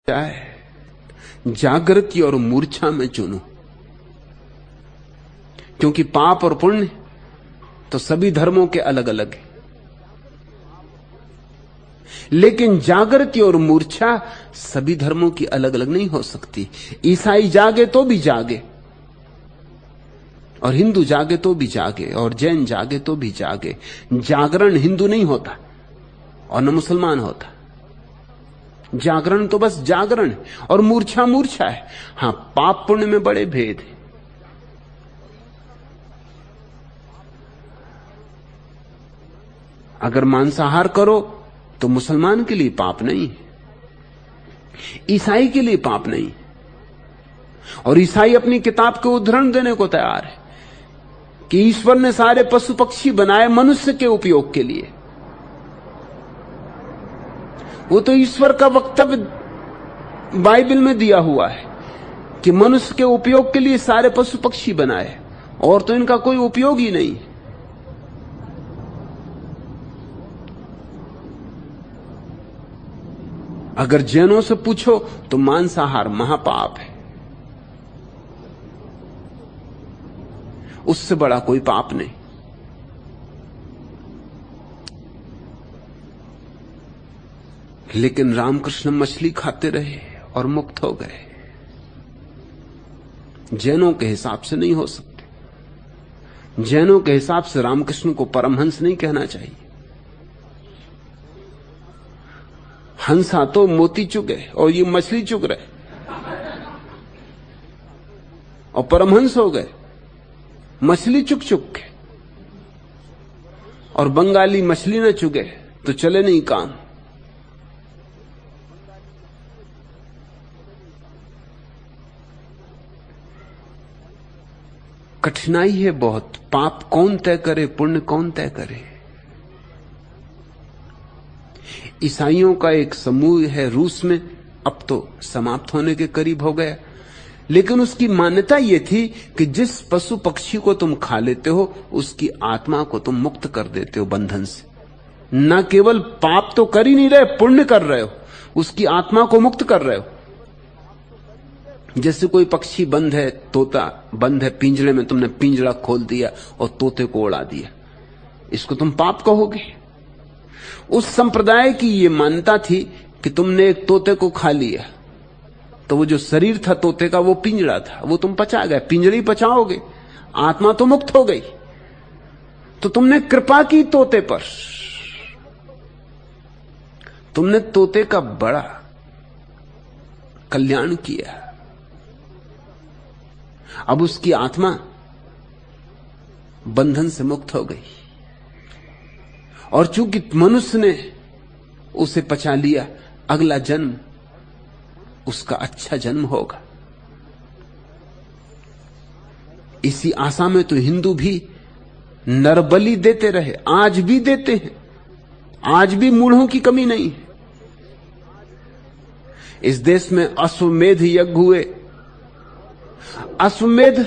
है जागृति और मूर्छा में चुनूं, क्योंकि पाप और पुण्य तो सभी धर्मों के अलग अलग है, लेकिन जागृति और मूर्छा सभी धर्मों की अलग अलग नहीं हो सकती। ईसाई जागे तो भी जागे, और हिंदू जागे तो भी जागे, और जैन जागे तो भी जागे। जागरण हिंदू नहीं होता और न मुसलमान होता। जागरण तो बस जागरण है, और मूर्छा मूर्छा है। हां, पाप पुण्य में बड़े भेद हैं। अगर मांसाहार करो तो मुसलमान के लिए पाप नहीं है, ईसाई के लिए पाप नहीं। और ईसाई अपनी किताब के उदाहरण देने को तैयार है कि ईश्वर ने सारे पशु पक्षी बनाए मनुष्य के उपयोग के लिए। वो तो ईश्वर का वक्तव्य बाइबल में दिया हुआ है कि मनुष्य के उपयोग के लिए सारे पशु पक्षी बनाए, और तो इनका कोई उपयोग ही नहीं। अगर जैनों से पूछो तो मांसाहार महापाप है, उससे बड़ा कोई पाप नहीं। लेकिन रामकृष्ण मछली खाते रहे और मुक्त हो गए। जैनों के हिसाब से नहीं हो सकते। जैनों के हिसाब से रामकृष्ण को परमहंस नहीं कहना चाहिए। हंसा तो मोती चुगे और ये मछली चुग रहे, और परमहंस हो गए मछली चुग चुग के। और बंगाली मछली न चुगे तो चले नहीं काम। कठिनाई है बहुत। पाप कौन तय करे, पुण्य कौन तय करे? ईसाइयों का एक समूह है रूस में, अब तो समाप्त होने के करीब हो गया, लेकिन उसकी मान्यता यह थी कि जिस पशु पक्षी को तुम खा लेते हो उसकी आत्मा को तुम मुक्त कर देते हो बंधन से। न केवल पाप तो कर ही नहीं रहे, पुण्य कर रहे हो, उसकी आत्मा को मुक्त कर रहे हो। जैसे कोई पक्षी बंद है, तोता बंद है पिंजरे में, तुमने पिंजरा खोल दिया और तोते को उड़ा दिया, इसको तुम पाप कहोगे? उस संप्रदाय की यह मान्यता थी कि तुमने एक तोते को खा लिया तो वो जो शरीर था तोते का वो पिंजरा था, वो तुम पचा गए, पिंजरे ही पचाओगे, आत्मा तो मुक्त हो गई। तो तुमने कृपा की तोते पर, तुमने तोते का बड़ा कल्याण किया। अब उसकी आत्मा बंधन से मुक्त हो गई, और चूंकि मनुष्य ने उसे पचा लिया, अगला जन्म उसका अच्छा जन्म होगा। इसी आशा में तो हिंदू भी नरबलि देते रहे, आज भी देते हैं, आज भी मूढ़ों की कमी नहीं है। इस देश में अश्वमेध यज्ञ हुए, अश्वमेध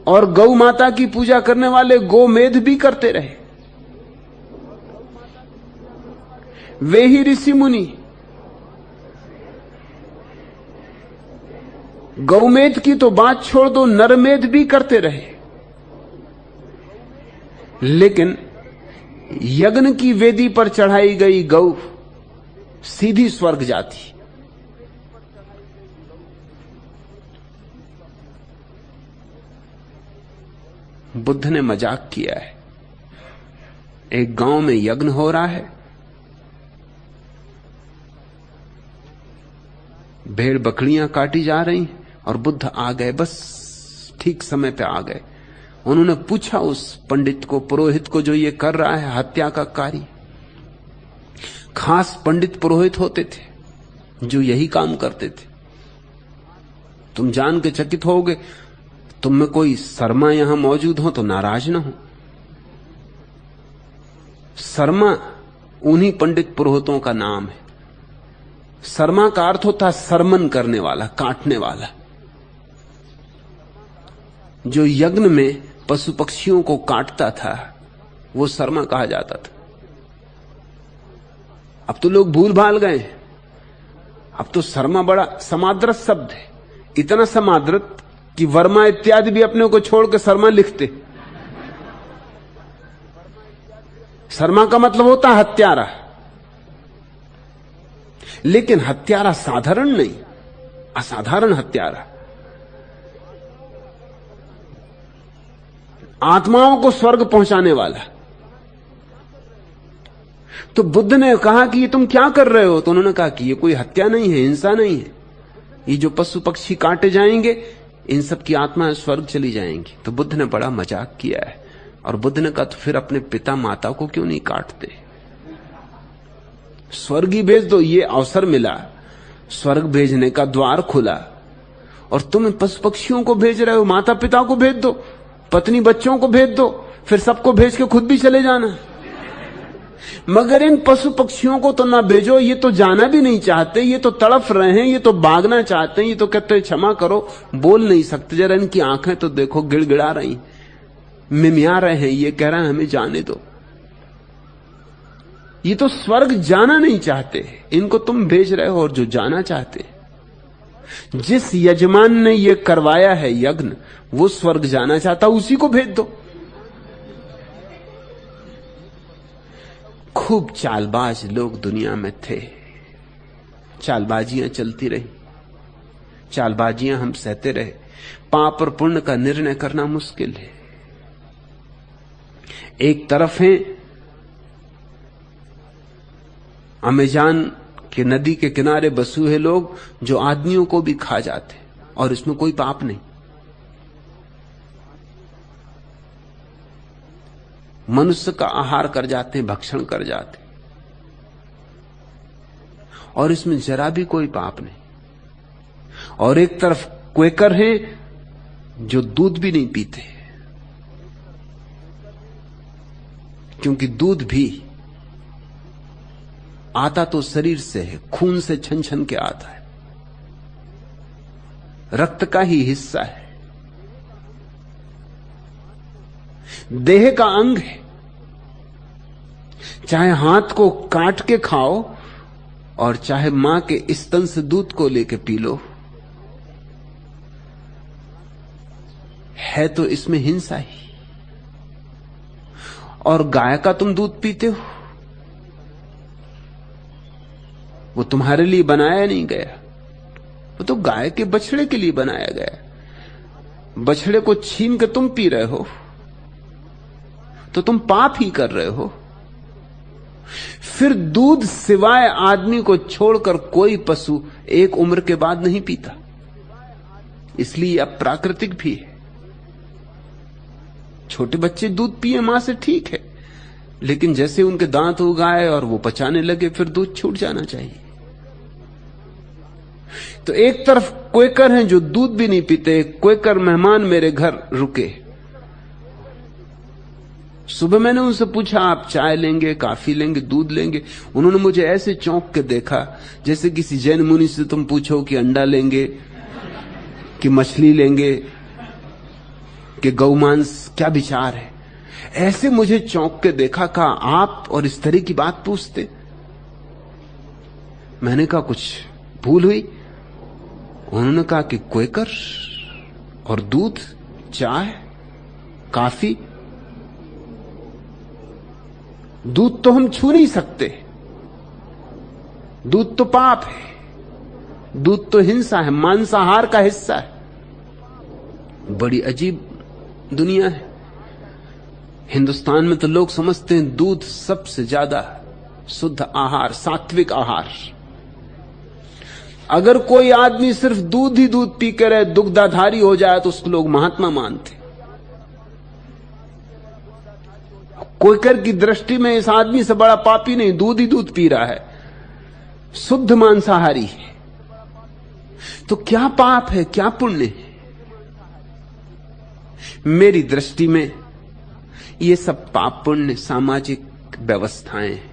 और गौ माता की पूजा करने वाले गोमेध भी करते रहे। वे ही ऋषि मुनि गौमेध की तो बात छोड़ दो, नरमेध भी करते रहे। लेकिन यज्ञ की वेदी पर चढ़ाई गई गौ सीधी स्वर्ग जाती। बुद्ध ने मजाक किया है। एक गांव में यज्ञ हो रहा है, भेड़ बकरियां काटी जा रही और बुद्ध आ गए, बस ठीक समय पे आ गए। उन्होंने पूछा उस पंडित को, पुरोहित को, जो ये कर रहा है हत्या का कार्य। खास पंडित पुरोहित होते थे जो यही काम करते थे। तुम जान के चकित होगे, तुम में कोई शर्मा यहां मौजूद हो तो नाराज ना हो। शर्मा उन्हीं पंडित पुरोहितों का नाम है। शर्मा का अर्थ होता सरमन करने वाला, काटने वाला। जो यज्ञ में पशु पक्षियों को काटता था वो शर्मा कहा जाता था। अब तो लोग भूल भाल गए। अब तो शर्मा बड़ा समाद्रत शब्द है, इतना समाद्रत कि वर्मा इत्यादि भी अपने को छोड़ के शर्मा लिखते। शर्मा का मतलब होता है हत्यारा, लेकिन हत्यारा साधारण नहीं, असाधारण हत्यारा, आत्माओं को स्वर्ग पहुंचाने वाला। तो बुद्ध ने कहा कि ये तुम क्या कर रहे हो? तो उन्होंने कहा कि ये कोई हत्या नहीं है, हिंसा नहीं है, ये जो पशु पक्षी काटे जाएंगे इन सब की आत्माएं स्वर्ग चली जाएंगी। तो बुद्ध ने बड़ा मजाक किया है, और बुद्ध ने कहा तो फिर अपने पिता माता को क्यों नहीं काटते? स्वर्ग ही भेज दो। ये अवसर मिला, स्वर्ग भेजने का द्वार खुला, और तुम पशु पक्षियों को भेज रहे हो। माता पिता को भेज दो, पत्नी बच्चों को भेज दो, फिर सबको भेज के खुद भी चले जाना। मगर इन पशु पक्षियों को तो ना भेजो, ये तो जाना भी नहीं चाहते, ये तो तड़फ रहे हैं, ये तो भागना चाहते हैं, ये तो कहते हैं क्षमा करो, बोल नहीं सकते, जरा इनकी आंखें तो देखो, गिड़गिड़ा रही, मिमिया रहे हैं, ये कह रहे हैं हमें जाने दो। ये तो स्वर्ग जाना नहीं चाहते, इनको तुम भेज रहे हो। और जो जाना चाहते, जिस यजमान ने ये करवाया है यज्ञ, वो स्वर्ग जाना चाहता, उसी को भेज दो। खूब चालबाज लोग दुनिया में थे, चालबाजियां चलती रही, चालबाजियां हम सहते रहे। पाप और पुण्य का निर्णय करना मुश्किल है। एक तरफ है अमेजान के नदी के किनारे बसे हुए लोग जो आदमियों को भी खा जाते, और इसमें कोई पाप नहीं। मनुष्य का आहार कर जाते हैं, भक्षण कर जाते, और इसमें जरा भी कोई पाप नहीं। और एक तरफ क्वेकर हैं जो दूध भी नहीं पीते, क्योंकि दूध भी आता तो शरीर से है, खून से छन छन के आता है, रक्त का ही हिस्सा है, देह का अंग है। चाहे हाथ को काट के खाओ और चाहे मां के स्तन से दूध को लेके पी लो, है तो इसमें हिंसा ही। और गाय का तुम दूध पीते हो, वो तुम्हारे लिए बनाया नहीं गया, वो तो गाय के बछड़े के लिए बनाया गया। बछड़े को छीन के तुम पी रहे हो तो तुम पाप ही कर रहे हो। फिर दूध सिवाय आदमी को छोड़कर कोई पशु एक उम्र के बाद नहीं पीता, इसलिए अप्राकृतिक भी है। छोटे बच्चे दूध पिए मां से ठीक है, लेकिन जैसे उनके दांत उग आए और वो पचाने लगे, फिर दूध छूट जाना चाहिए। तो एक तरफ क्वेकर हैं जो दूध भी नहीं पीते। क्वेकर मेहमान मेरे घर रुके, सुबह मैंने उनसे पूछा आप चाय लेंगे, कॉफी लेंगे, दूध लेंगे? उन्होंने मुझे ऐसे चौंक के देखा जैसे किसी जैन मुनि से तुम पूछो कि अंडा लेंगे कि मछली लेंगे कि गौमांस, क्या विचार है? ऐसे मुझे चौंक के देखा। कहा आप और इस तरह की बात पूछते? मैंने कहा कुछ भूल हुई? उन्होंने कहा कि क्वेकर और दूध, चाय, कॉफी, दूध तो हम छू नहीं सकते, दूध तो पाप है, दूध तो हिंसा है, मांसाहार का हिस्सा है। बड़ी अजीब दुनिया है। हिंदुस्तान में तो लोग समझते हैं दूध सबसे ज्यादा शुद्ध आहार, सात्विक आहार। अगर कोई आदमी सिर्फ दूध ही दूध पी कर दुग्धाधारी हो जाए तो उसको लोग महात्मा मानते। क्वेकर की दृष्टि में इस आदमी से बड़ा पापी नहीं, दूध ही दूध पी रहा है, शुद्ध मांसाहारी है। तो क्या पाप है, क्या पुण्य है? मेरी दृष्टि में ये सब पाप पुण्य सामाजिक व्यवस्थाएं हैं।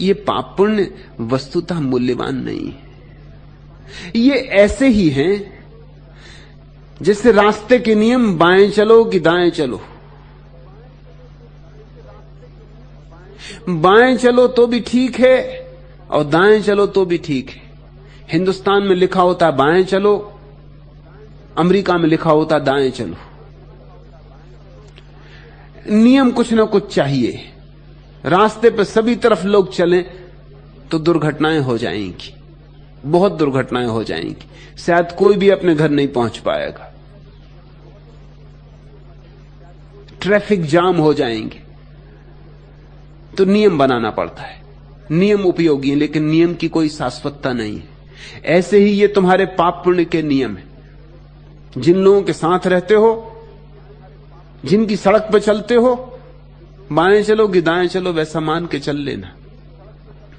ये पाप पुण्य वस्तुतः मूल्यवान नहीं है। ये ऐसे ही हैं जैसे रास्ते के नियम, बाएं चलो कि दाएं चलो। बाएं चलो तो भी ठीक है और दाएं चलो तो भी ठीक है। हिंदुस्तान में लिखा होता है बाएं चलो, अमेरिका में लिखा होता है दाएं चलो। नियम कुछ ना कुछ चाहिए। रास्ते पे सभी तरफ लोग चलें तो दुर्घटनाएं हो जाएंगी, बहुत दुर्घटनाएं हो जाएंगी। शायद कोई भी अपने घर नहीं पहुंच पाएगा, ट्रैफिक जाम हो जाएंगे। तो नियम बनाना पड़ता है। नियम उपयोगी है, लेकिन नियम की कोई शाश्वतता नहीं है। ऐसे ही ये तुम्हारे पाप पुण्य के नियम है। जिन लोगों के साथ रहते हो, जिनकी सड़क पर चलते हो, बाएं चलो कि दाएं चलो वैसा मान के चल लेना,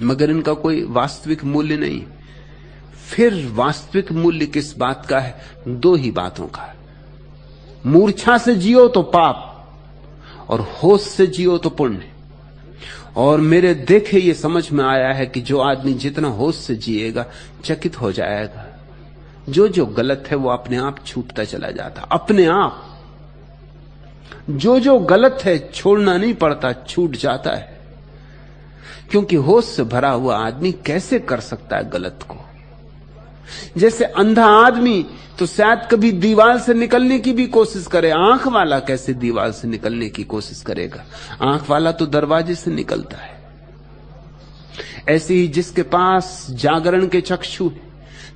मगर इनका कोई वास्तविक मूल्य नहीं। फिर वास्तविक मूल्य किस बात का है? दो ही बातों का। मूर्छा से जियो तो पाप, और होश से जियो तो पुण्य। और मेरे देखे ये समझ में आया है कि जो आदमी जितना होश से जिएगा चकित हो जाएगा। जो जो गलत है वो अपने आप छूटता चला जाता, अपने आप। जो जो गलत है छोड़ना नहीं पड़ता, छूट जाता है। क्योंकि होश से भरा हुआ आदमी कैसे कर सकता है गलत को? जैसे अंधा आदमी तो शायद कभी दीवार से निकलने की भी कोशिश करे, आंख वाला कैसे दीवार से निकलने की कोशिश करेगा? आंख वाला तो दरवाजे से निकलता है। ऐसे ही जिसके पास जागरण के चक्षु है,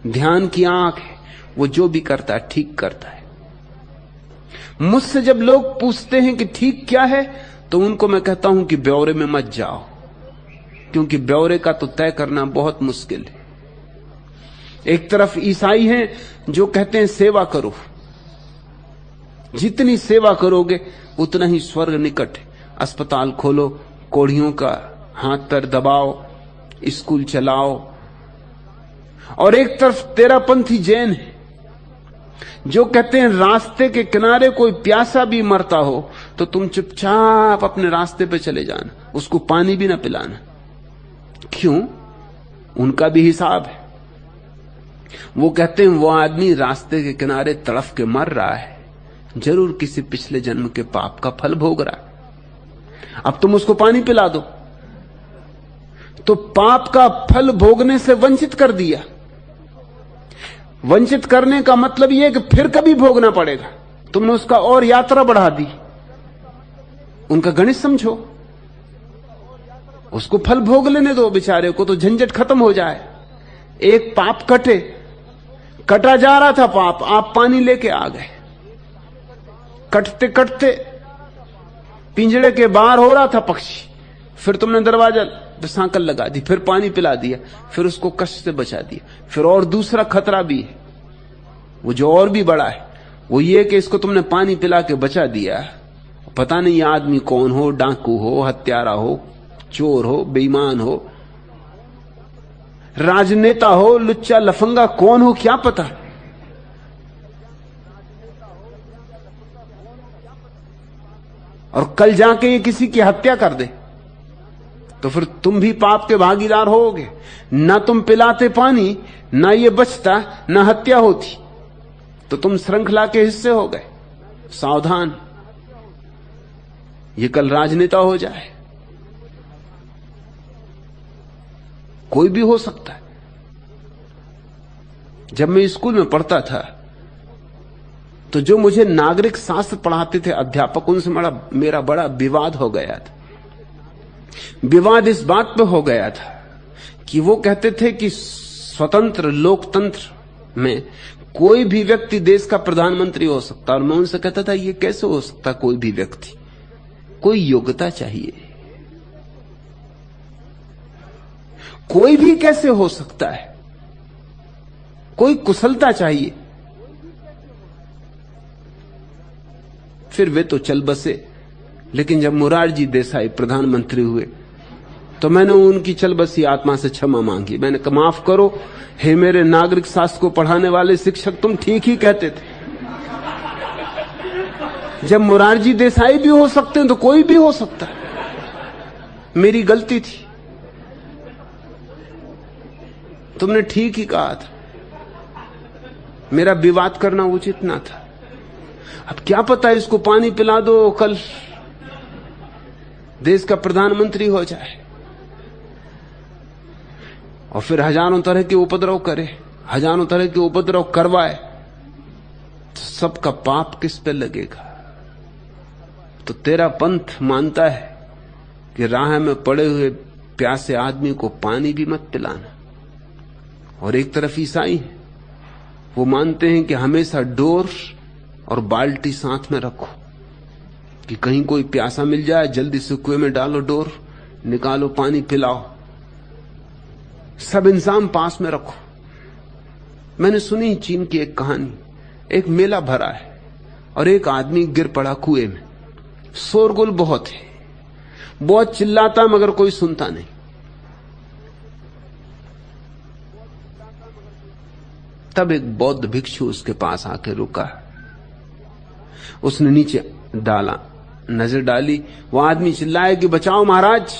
ध्यान की आंख है, वो जो भी करता है ठीक करता है। मुझसे जब लोग पूछते हैं कि ठीक क्या है, तो उनको मैं कहता हूं कि ब्यौरे में मत जाओ, क्योंकि ब्यौरे का तो तय करना बहुत मुश्किल है। एक तरफ ईसाई हैं जो कहते हैं सेवा करो, जितनी सेवा करोगे उतना ही स्वर्ग निकट है। अस्पताल खोलो, कोढ़ियों का हाथ पैर दबाओ, स्कूल चलाओ। और एक तरफ तेरापंथी जैन है जो कहते हैं रास्ते के किनारे कोई प्यासा भी मरता हो तो तुम चुपचाप अपने रास्ते पे चले जाना, उसको पानी भी ना पिलाना। क्यों? उनका भी हिसाब है। वो कहते हैं वो आदमी रास्ते के किनारे तड़फ के मर रहा है, जरूर किसी पिछले जन्म के पाप का फल भोग रहा है। अब तुम उसको पानी पिला दो तो पाप का फल भोगने से वंचित कर दिया। वंचित करने का मतलब यह कि फिर कभी भोगना पड़ेगा। तुमने उसका और यात्रा बढ़ा दी। उनका गणित समझो, उसको फल भोग लेने दो बेचारे को, तो झंझट खत्म हो जाए। एक पाप कटा जा रहा था पाप, आप पानी लेके आ गए। कटते कटते पिंजड़े के बाहर हो रहा था पक्षी, फिर तुमने दरवाजा पे सांकल लगा दी, फिर पानी पिला दिया, फिर उसको कष्ट से बचा दिया। फिर और दूसरा खतरा भी है, वो जो और भी बड़ा है, वो ये कि इसको तुमने पानी पिला के बचा दिया। पता नहीं आदमी कौन हो, डाकू हो, हत्यारा हो, चोर हो, बेईमान हो, राजनेता हो, लुच्चा लफंगा कौन हो क्या पता। और कल जाके ये किसी की हत्या कर दे तो फिर तुम भी पाप के भागीदार होगे। ना तुम पिलाते पानी, ना ये बचता, ना हत्या होती, तो तुम श्रृंखला के हिस्से हो गए। सावधान, ये कल राजनेता हो जाए, कोई भी हो सकता है। जब मैं स्कूल में पढ़ता था तो जो मुझे नागरिक शास्त्र पढ़ाते थे अध्यापक, उनसे मेरा बड़ा विवाद हो गया था। विवाद इस बात पे हो गया था कि वो कहते थे कि स्वतंत्र लोकतंत्र में कोई भी व्यक्ति देश का प्रधानमंत्री हो सकता। और मैं उनसे कहता था ये कैसे हो सकता? कोई भी व्यक्ति, कोई योग्यता चाहिए। कोई भी कैसे हो सकता है? कोई कुशलता चाहिए। फिर वे तो चल बसे, लेकिन जब मोरारजी देसाई प्रधानमंत्री हुए तो मैंने उनकी चल बसी आत्मा से क्षमा मांगी। मैंने कहा माफ करो, हे मेरे नागरिक शास्त्र को पढ़ाने वाले शिक्षक, तुम ठीक ही कहते थे। जब मोरारजी देसाई भी हो सकते हैं तो कोई भी हो सकता है। मेरी गलती थी, तुमने ठीक ही कहा था, मेरा विवाद करना उचित ना था। अब क्या पता इसको पानी पिला दो, कल देश का प्रधानमंत्री हो जाए। और फिर हजारों तरह के उपद्रव करे, हजारों तरह के उपद्रव करवाए, तो सबका पाप किस पे लगेगा? तो तेरा पंथ मानता है कि राह में पड़े हुए प्यासे आदमी को पानी भी मत पिलाना, और एक तरफ ईसाई है, वो मानते हैं कि हमेशा डोर और बाल्टी साथ में रखो कि कहीं कोई प्यासा मिल जाए, जल्दी से कुएं में डालो डोर, निकालो पानी पिलाओ, सब इंसान पास में रखो। मैंने सुनी चीन की एक कहानी, एक मेला भरा है और एक आदमी गिर पड़ा कुएं में, शोरगुल बहुत है, बहुत चिल्लाता मगर कोई सुनता नहीं। तब एक बौद्ध भिक्षु उसके पास आके रुका, उसने नीचे डाला, नजर डाली, वो आदमी चिल्लाए कि बचाओ महाराज,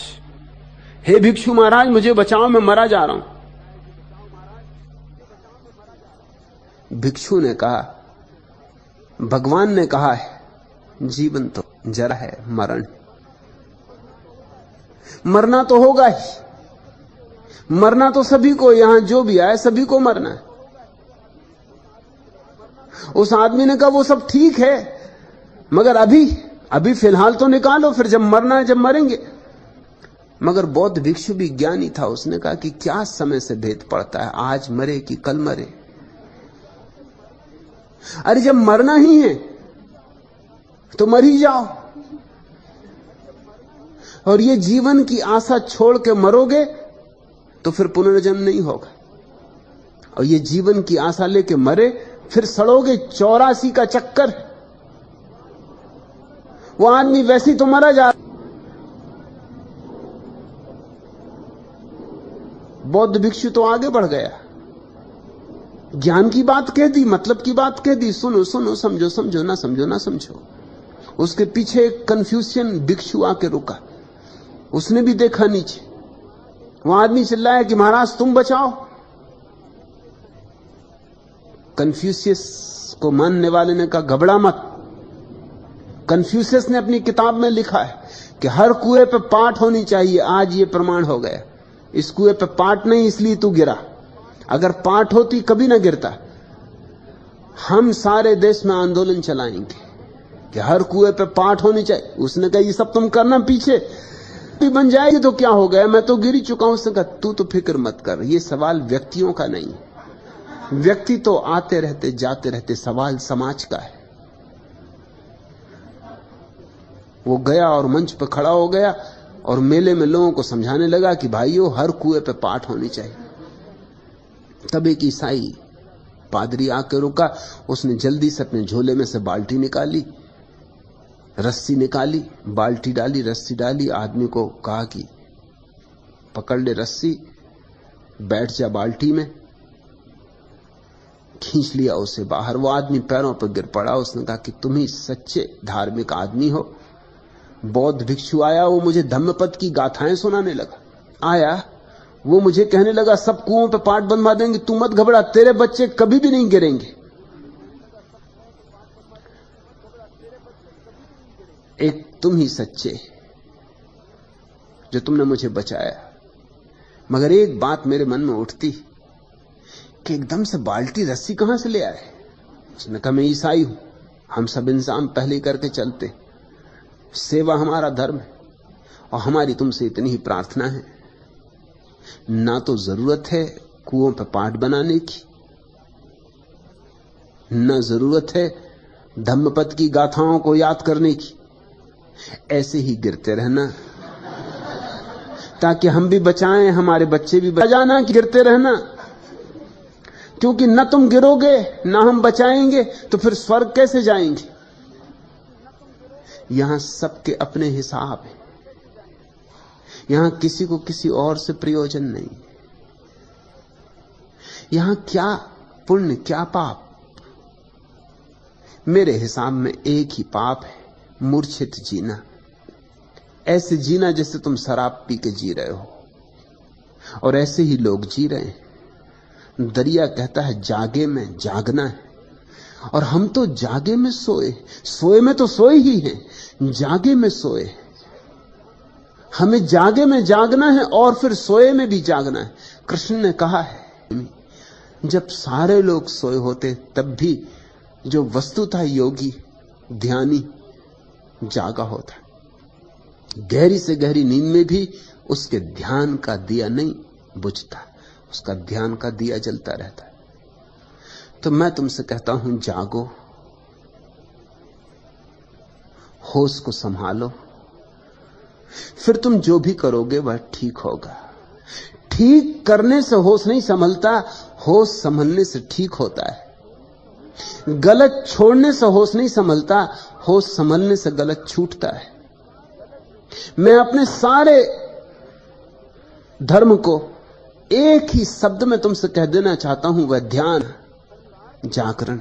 हे भिक्षु महाराज मुझे बचाओ, मैं मरा जा रहा हूं। भिक्षु ने कहा, भगवान ने कहा है जीवन तो जरा है, मरण मरना तो होगा ही, मरना तो सभी को, यहां जो भी आए सभी को मरना है। उस आदमी ने कहा वो सब ठीक है, मगर अभी फिलहाल तो निकालो, फिर जब मरना है जब मरेंगे। मगर बौद्ध भिक्षु भी ज्ञानी था, उसने कहा कि क्या समय से भेद पड़ता है, आज मरे कि कल मरे। अरे जब मरना ही है तो मर ही जाओ, और ये जीवन की आशा छोड़ के मरोगे तो फिर पुनर्जन्म नहीं होगा, और ये जीवन की आशा लेके मरे फिर सड़ोगे, 84 का चक्कर। वो आदमी वैसे ही तो मरा जा। बौद्ध भिक्षु तो आगे बढ़ गया, ज्ञान की बात कह दी, मतलब की बात कह दी, सुनो सुनो, समझो समझो, ना समझो ना समझो। उसके पीछे एक कन्फ्यूशियन भिक्षु आके रुका, उसने भी देखा नीचे, वो आदमी चिल्लाया कि महाराज तुम बचाओ। कन्फ्यूशियस को मानने वाले ने कहा घबरा मत। कन्फ्यूशियस ने अपनी किताब में लिखा है कि हर कुएं पे पाट होनी चाहिए, आज ये प्रमाण हो गया। इस कुएं पे पाट नहीं इसलिए तू गिरा, अगर पाट होती कभी ना गिरता। हम सारे देश में आंदोलन चलाएंगे कि हर कुएं पे पाट होनी चाहिए। उसने कहा ये सब तुम करना, पीछे भी बन जाएगी तो क्या हो गया, मैं तो गिर ही चुका हूं। उसने कहा तू तो फिक्र मत कर, ये सवाल व्यक्तियों का नहीं, व्यक्ति तो आते रहते जाते रहते, सवाल समाज का है। वो गया और मंच पर खड़ा हो गया और मेले में लोगों को समझाने लगा कि भाइयों हर कुएं पे पाट होनी चाहिए। तब एक ईसाई पादरी आके रुका, उसने जल्दी से अपने झोले में से बाल्टी निकाली, रस्सी निकाली, बाल्टी डाली, रस्सी डाली, आदमी को कहा कि पकड़ ले रस्सी, बैठ जा बाल्टी में, खींच लिया उसे बाहर। वो आदमी पैरों पर गिर पड़ा। उसने कहा कि तुम ही सच्चे धार्मिक आदमी हो। बौद्ध भिक्षु आया, वो मुझे धम्मपद की गाथाएं सुनाने लगा। आया, वो मुझे कहने लगा सब कुओं पे पाट बनवा देंगे, तू मत घबरा, तेरे बच्चे कभी भी नहीं गिरेंगे। एक तुम ही सच्चे जो तुमने मुझे बचाया। मगर एक बात मेरे मन में उठती कि एकदम से बाल्टी रस्सी कहां से ले आए। उसने कहा मैं ईसाई हूं, हम सब इंसान पहले ही करके चलते, सेवा हमारा धर्म है और हमारी तुमसे इतनी ही प्रार्थना है, ना तो जरूरत है कुओं पे पाट बनाने की, ना जरूरत है धम्मपद की गाथाओं को याद करने की। ऐसे ही गिरते रहना ताकि हम भी बचाएं, हमारे बच्चे भी बचाना, कि गिरते रहना, क्योंकि न तुम गिरोगे ना हम बचाएंगे तो फिर स्वर्ग कैसे जाएंगे। यहां सबके अपने हिसाब है, यहां किसी को किसी और से प्रयोजन नहीं। यहां क्या पुण्य क्या पाप, मेरे हिसाब में एक ही पाप है, मूर्छित जीना। ऐसे जीना जैसे तुम शराब पी के जी रहे हो, और ऐसे ही लोग जी रहे हैं। दरिया कहता है जागे में जागना है, और हम तो जागे में सोए, सोए में तो सोए ही हैं, जागे में सोए। हमें जागे में जागना है और फिर सोए में भी जागना है। कृष्ण ने कहा है, जब सारे लोग सोए होते तब भी जो वस्तुतः योगी ध्यानी जागा होता, गहरी से गहरी नींद में भी उसके ध्यान का दिया नहीं बुझता, उसका ध्यान का दिया जलता रहता है। तो मैं तुमसे कहता हूं, जागो, होश को संभालो, फिर तुम जो भी करोगे वह ठीक होगा। ठीक करने से होश नहीं संभलता, होश संभलने से ठीक होता है। गलत छोड़ने से होश नहीं संभलता, होश संभलने से गलत छूटता है। मैं अपने सारे धर्म को एक ही शब्द में तुमसे कह देना चाहता हूं, वह ध्यान, जागरण।